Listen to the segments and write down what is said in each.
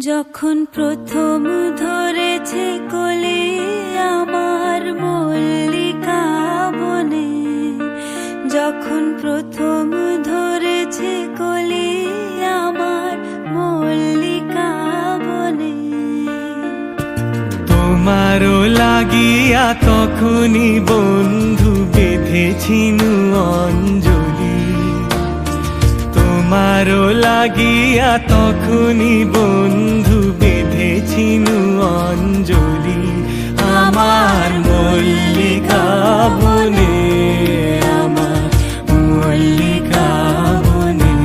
যখন প্রথম ধরেছে কলি আমার মল্লিকা বনে, যখন প্রথম ধরেছে কলি আমার মল্লিকা বনে। তোমারও লাগিয়া তখনই বন্ধু বেঁধেছিনু অঞ্জলি, তোমারও লাগিয়া তখনই বন্ধু বেঁধেছিনু অঞ্জলি। আমার মল্লিকা বনে, আমার মল্লিকা বনে,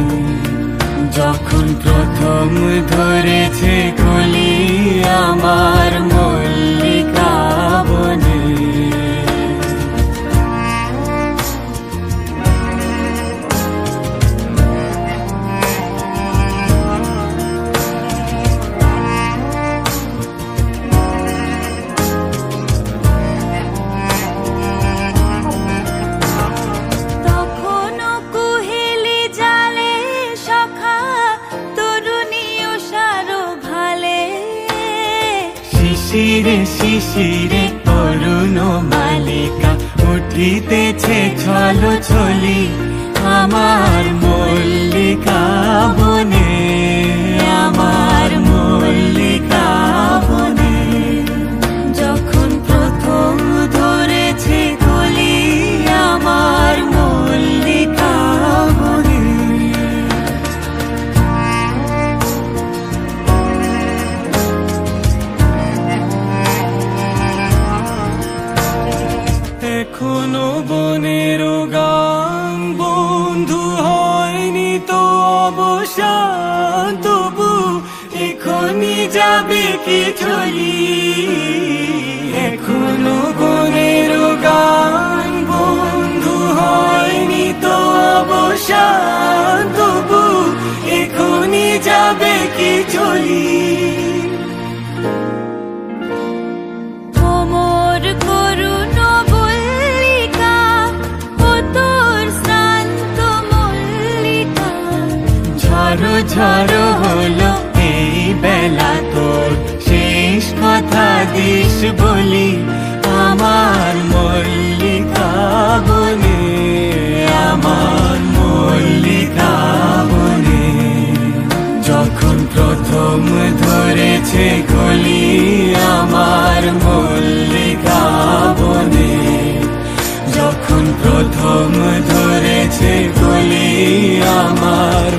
যখন প্রথম ধরেছে কলি আমার মল্লিকা বনে। শিশিরে শিশিরে তরুণ মালিকা উঠিতেছে ছলো ছলি আমার মল্লিকা বনে, আমার মল্লিকা বনে, যখন প্রথম ধরেছে কলি আমার মল্লিকা বনে। এখনো বনের গান বন্ধু হয়নি তো অবসান, তবু এখনই যাবে কি চলি। এখনো বনের গান বন্ধু হয়নি তো অবসান, তবু এখনই যাবে কি চলি। ঝড়ো ঝড়ো হলো এই বেলা তোর শেষ কথা দিস বলি আমার মল্লিকা বনে, আমার মল্লিকা বনে, যখন প্রথম ধরেছে কলি আমার মল্লিকা বনে, যখন প্রথম ধরেছে কলি আমার